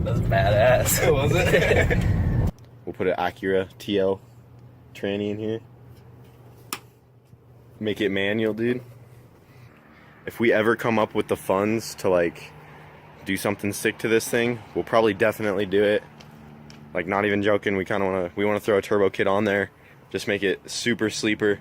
That's badass. Was it? We'll put an Acura TL tranny in here. Make it manual, dude. If we ever come up with the funds to like do something sick to this thing, we'll probably definitely do it. Like, not even joking, we want to throw a turbo kit on there, just make it super sleeper.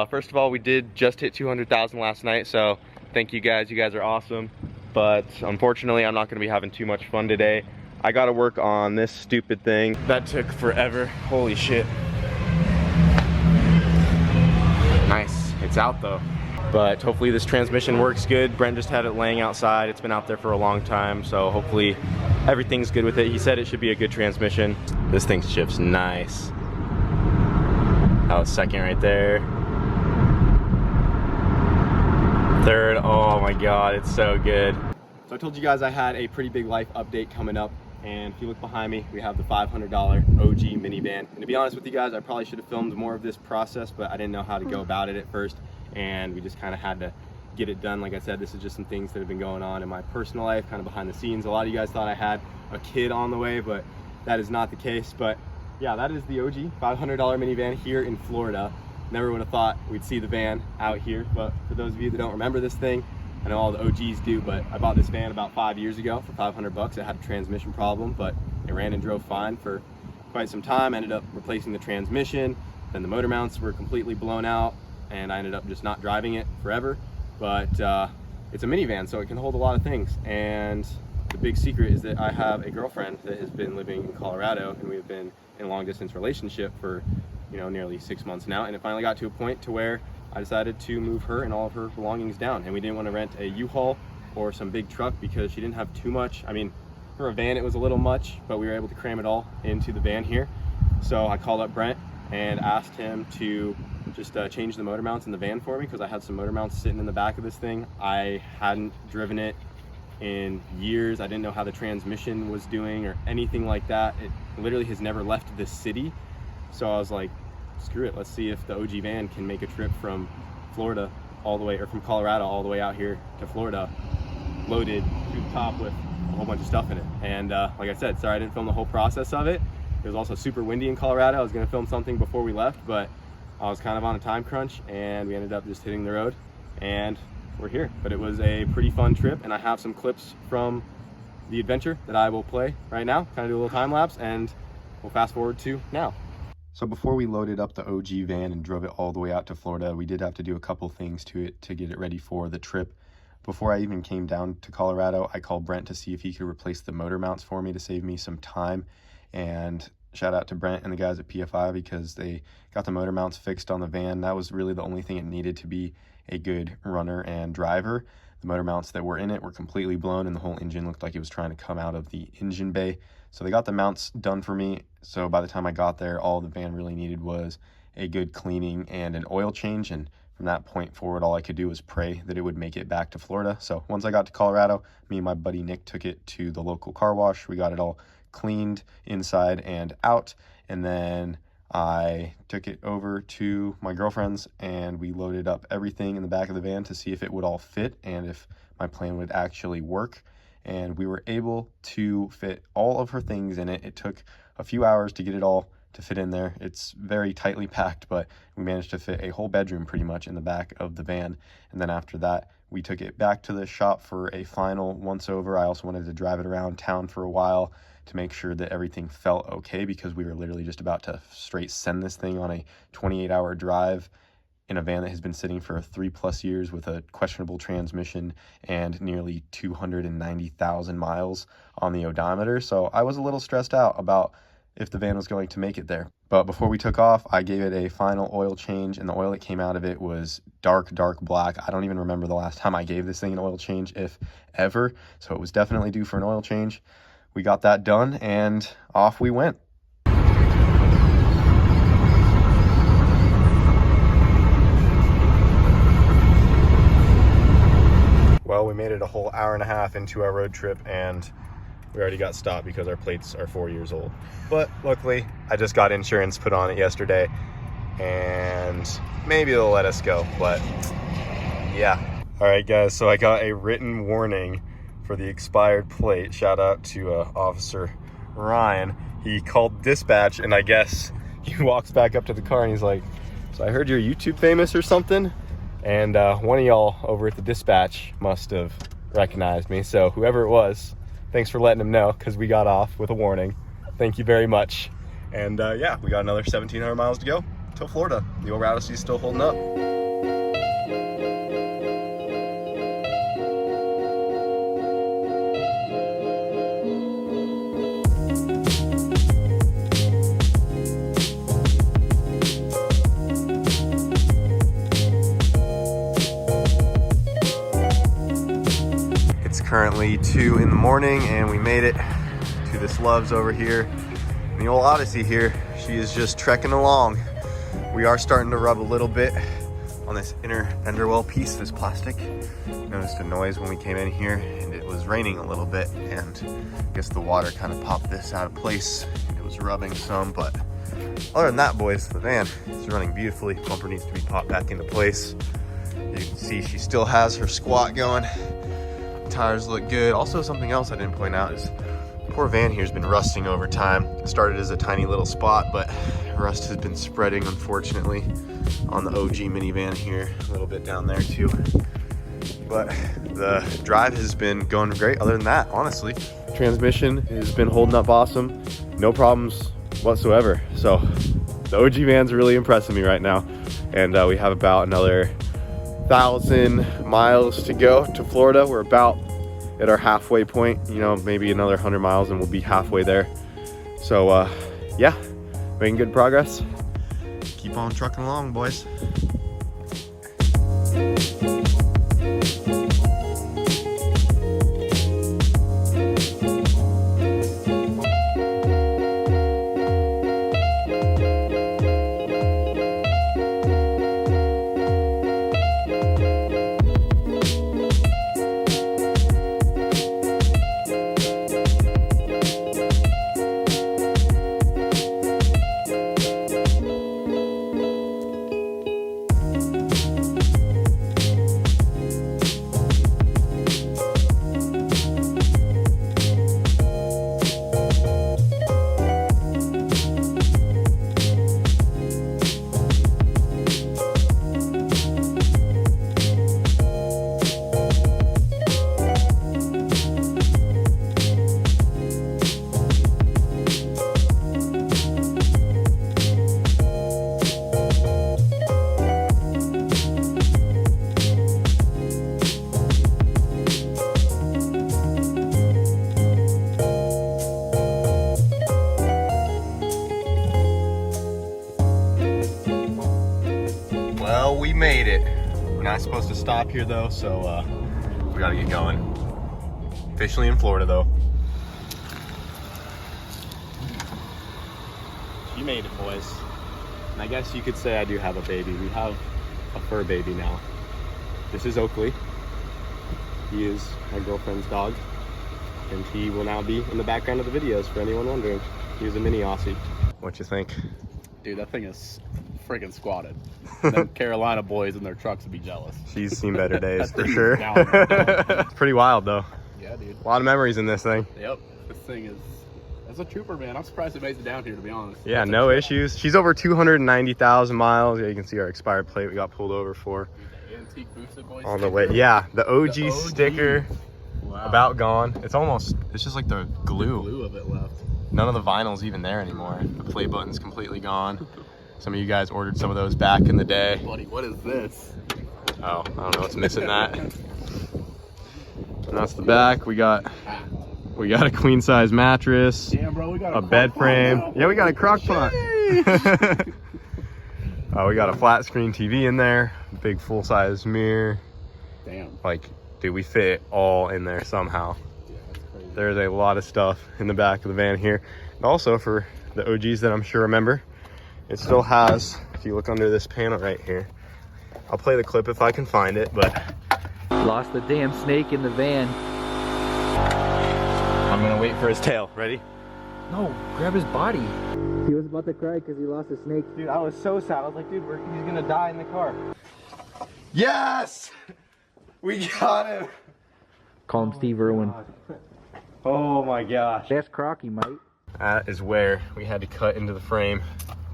First of all, we did just hit 200,000 last night, so thank you guys are awesome. But unfortunately, I'm not going to be having too much fun today. I got to work on this stupid thing. That took forever. Holy shit. Nice, it's out though. But hopefully this transmission works good. Brent just had it laying outside. It's been out there for a long time, so hopefully everything's good with it. He said it should be a good transmission. This thing shifts nice. That was second right there. Third, oh my God, it's so good. So I told you guys I had a pretty big life update coming up, and if you look behind me, we have the $500 OG minivan. And to be honest with you guys, I probably should have filmed more of this process, but I didn't know how to go about it at first, and we just kind of had to get it done. Like I said, this is just some things that have been going on in my personal life, kind of behind the scenes. A lot of you guys thought I had a kid on the way, but that is not the case. But yeah, that is the OG $500 minivan here in Florida. Never would have thought we'd see the van out here, but for those of you that don't remember this thing, I know all the OGs do, but I bought this van about 5 years ago for 500 bucks. It had a transmission problem, but it ran and drove fine for quite some time. I ended up replacing the transmission, then the motor mounts were completely blown out, and I ended up just not driving it forever. But it's a minivan, so it can hold a lot of things. And the big secret is that I have a girlfriend that has been living in Colorado, and we've been in a long distance relationship for, you know, nearly 6 months now. And it finally got to a point to where I decided to move her and all of her belongings down. And we didn't want to rent a U-Haul or some big truck because she didn't have too much. I mean, for a van, it was a little much, but we were able to cram it all into the van here. So I called up Brent and asked him to just change the motor mounts in the van for me, because I had some motor mounts sitting in the back of this thing. I hadn't driven it in years. I didn't know how the transmission was doing or anything like that. It literally has never left this city. So I was like, screw it, let's see if the OG van can make a trip from Florida all the way, or from Colorado all the way out here to Florida, loaded to the top with a whole bunch of stuff in it. And like I said, sorry I didn't film the whole process of it. It was also super windy in Colorado. I was gonna film something before we left, but I was kind of on a time crunch, and we ended up just hitting the road, and we're here. But it was a pretty fun trip, and I have some clips from the adventure that I will play right now, kind of do a little time lapse, and we'll fast forward to now. So before we loaded up the OG van and drove it all the way out to Florida, we did have to do a couple things to it to get it ready for the trip. Before I even came down to Colorado, I called Brent to see if he could replace the motor mounts for me to save me some time. And shout out to Brent and the guys at PFI, because they got the motor mounts fixed on the van. That was really the only thing it needed to be a good runner and driver. The motor mounts that were in it were completely blown, and the whole engine looked like it was trying to come out of the engine bay. So they got the mounts done for me. So by the time I got there, all the van really needed was a good cleaning and an oil change. And from that point forward, all I could do was pray that it would make it back to Florida. So once I got to Colorado, me and my buddy Nick took it to the local car wash. We got it all cleaned inside and out. And then I took it over to my girlfriend's, and we loaded up everything in the back of the van to see if it would all fit and if my plan would actually work. And we were able to fit all of her things in it. It took a few hours to get it all to fit in there. It's very tightly packed, but we managed to fit a whole bedroom pretty much in the back of the van. And then after that, we took it back to the shop for a final once over. I also wanted to drive it around town for a while to make sure that everything felt okay, because we were literally just about to straight send this thing on a 28-hour drive in a van that has been sitting for 3+ years with a questionable transmission and nearly 290,000 miles on the odometer. So I was a little stressed out about if the van was going to make it there. But before we took off, I gave it a final oil change, and the oil that came out of it was dark black. I don't even remember the last time I gave this thing an oil change, if ever. So it was definitely due for an oil change. We got that done, and off we went. Well, we made it a whole hour and a half into our road trip, and we already got stopped because our plates are 4 years old. But luckily, I just got insurance put on it yesterday, and maybe they'll let us go, but yeah. All right, guys, so I got a written warning for the expired plate. Shout out to Officer Ryan. He called dispatch, and I guess he walks back up to the car and he's like, so I heard you're YouTube famous or something, and one of y'all over at the dispatch must have recognized me. So whoever it was, thanks for letting him know, because we got off with a warning. Thank you very much. And yeah, we got another 1,700 miles to go till Florida. The old Odyssey is still holding up. It's currently 2 in the morning and we made it to this Love's over here. And the old Odyssey here, she is just trekking along. We are starting to rub a little bit on this inner fender well piece, this plastic. Noticed a noise when we came in here, and it was raining a little bit, and I guess the water kind of popped this out of place. It was rubbing some, but other than that, boys, the van is running beautifully. Bumper needs to be popped back into place. You can see she still has her squat going. Tires look good. Also, something else I didn't point out is the poor van here has been rusting over time. It started as a tiny little spot, but rust has been spreading, unfortunately, on the OG minivan here, a little bit down there too. But the drive has been going great. Other than that, honestly, transmission has been holding up awesome. No problems whatsoever. So the OG van's really impressing me right now. And we have about another 1,000 miles to go to Florida. We're about at our halfway point, you know, maybe another 100 miles and we'll be halfway there. So yeah, making good progress. Keep on trucking along, boys. Well, we made it. We're not supposed to stop here though, so we gotta get going. Officially in Florida though. You made it, boys. And I guess you could say I do have a baby. We have a fur baby now. This is Oakley. He is my girlfriend's dog, and he will now be in the background of the videos for anyone wondering. He's a mini Aussie. What you think? Dude, that thing is friggin' squatted. Them Carolina boys in their trucks would be jealous. She's seen better days for sure. Down. It's pretty wild though. Yeah, dude. A lot of memories in this thing. Yep. This thing is, that's a trooper, man. I'm surprised it made it down here, to be honest. Yeah, That's no issues. She's over 290,000 miles. Yeah, you can see our expired plate we got pulled over for. The antique boosted boys On the way. Yeah, the OG sticker. Wow. About gone. It's just like the glue. The glue of it left. None of the vinyl's even there anymore. The play button's completely gone. Some of you guys ordered some of those back in the day. Buddy, what is this? Oh, I don't know what's missing that. And that's the back. We got a queen size mattress. Damn, bro, we got a bed frame. Yeah, we got a crock pot. We got a flat screen TV in there. Big full size mirror. Damn. Like, dude, we fit it all in there somehow. Yeah, that's crazy. There's a lot of stuff in the back of the van here. And also for the OGs that I'm sure remember, it still has, if you look under this panel right here, I'll play the clip if I can find it, but Lost the damn snake in the van. I'm gonna wait for his tail. Ready? No, grab his body. He was about to cry because he lost a snake. Dude, I was so sad. I was like, dude, he's gonna die in the car. Yes! We got him! Call him Steve Irwin. Oh my gosh. That's Crocky, mate. That is where we had to cut into the frame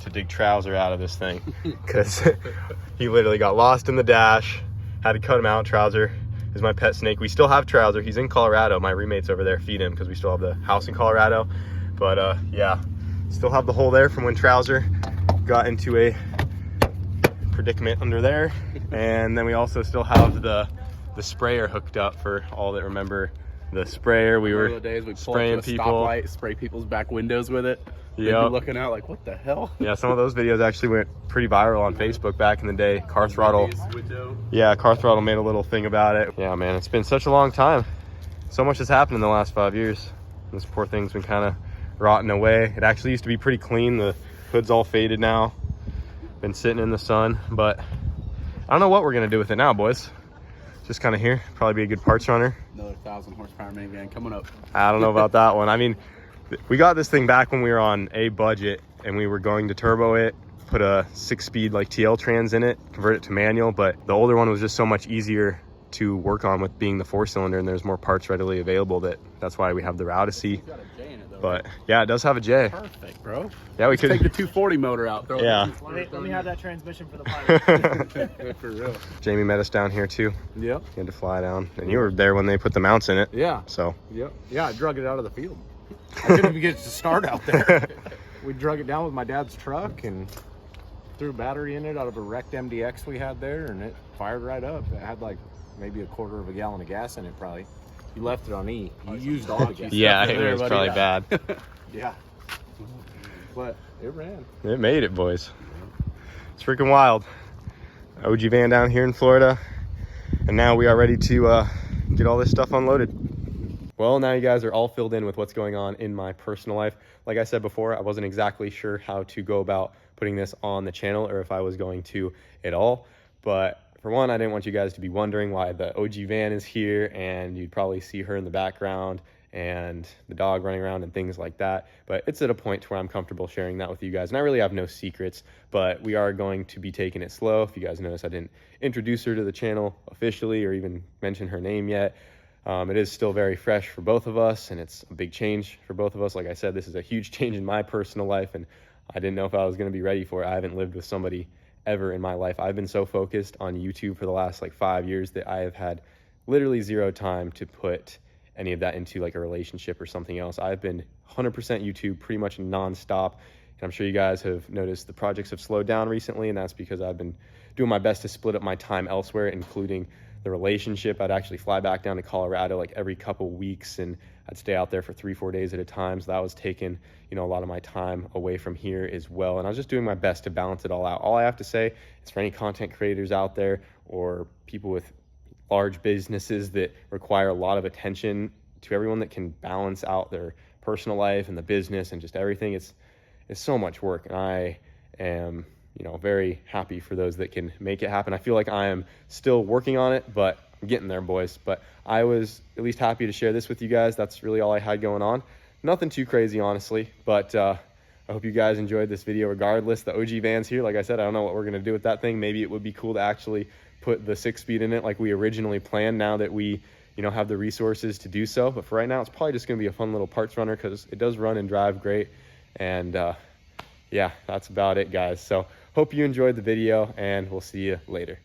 to dig Trouser out of this thing, because he literally got lost in the dash. Had to cut him out. Trouser is my pet snake. We still have Trouser. He's in Colorado. My roommates over there feed him because we still have the house in Colorado. But yeah, still have the hole there from when Trouser got into a predicament under there. And then we also still have the sprayer hooked up for all that remember the sprayer. We were the days we pull spraying up to a people. stoplight, spray people's back windows with it. They'd be Yep. looking out like, what the hell? Yeah, some of those videos actually went pretty viral on Facebook back in the day. Car Throttle. Yeah, Car Throttle made a little thing about it. Yeah, man, it's been such a long time. So much has happened in the last 5 years. This poor thing's been kind of rotting away. It actually used to be pretty clean. The hood's all faded now. Been sitting in the sun, but I don't know what we're gonna do with it now, boys. Just kind of here. Probably be a good parts runner. Another 1,000 horsepower minivan coming up. I don't know about that one. I mean, we got this thing back when we were on a budget and we were going to turbo it, put a 6-speed like TL trans in it, convert it to manual, but the older one was just so much easier to work on with being the 4-cylinder, and there's more parts readily available. That's why we have the Odyssey. It's got a J in it though. But yeah, it does have a J. Perfect, bro. Yeah, we Take the could. 240 motor out. Throw Yeah. Let me have that transmission for the pilot. For real. Jamie met us down here too. Yep. He had to fly down, and you were there when they put the mounts in it. Yeah, So yep. Yeah, I drug it out of the field. I couldn't even get it to start out there. We drug it down with my dad's truck and threw a battery in it out of a wrecked MDX we had there, and it fired right up. It had like maybe a quarter of a gallon of gas in it probably. You left it on E. You used all the gas. yeah, There, it was buddy. probably bad. Yeah. But it ran. It made it, boys. It's freaking wild. OG van down here in Florida, and now we are ready to get all this stuff unloaded. Well, now you guys are all filled in with what's going on in my personal life. Like I said before, I wasn't exactly sure how to go about putting this on the channel or if I was going to at all. But for one, I didn't want you guys to be wondering why the OG van is here, and you'd probably see her in the background and the dog running around and things like that. But it's at a point to where I'm comfortable sharing that with you guys. And I really have no secrets, but we are going to be taking it slow. If you guys notice, I didn't introduce her to the channel officially or even mention her name yet. It is still very fresh for both of us, and it's a big change for both of us. Like I said, this is a huge change in my personal life, and I didn't know if I was going to be ready for it. I haven't lived with somebody ever in my life. I've been so focused on YouTube for the last like 5 years that I have had literally zero time to put any of that into like a relationship or something else. I've been 100% YouTube pretty much nonstop, and I'm sure you guys have noticed the projects have slowed down recently, and that's because I've been doing my best to split up my time elsewhere, including the relationship. I'd actually fly back down to Colorado like every couple weeks, and I'd stay out there for 3-4 days at a time. So that was taking, you know, a lot of my time away from here as well. And I was just doing my best to balance it all out. All I have to say is for any content creators out there or people with large businesses that require a lot of attention, to everyone that can balance out their personal life and the business and just everything, it's so much work. And I am, you know, very happy for those that can make it happen. I feel like I am still working on it, but I'm getting there, boys. But I was at least happy to share this with you guys. That's really all I had going on. Nothing too crazy, honestly, but I hope you guys enjoyed this video regardless. The OG van's here. Like I said, I don't know what we're going to do with that thing. Maybe it would be cool to actually put the 6-speed in it like we originally planned, now that we, you know, have the resources to do so. But for right now, it's probably just going to be a fun little parts runner because it does run and drive great. And yeah, that's about it, guys. So hope you enjoyed the video, and we'll see you later.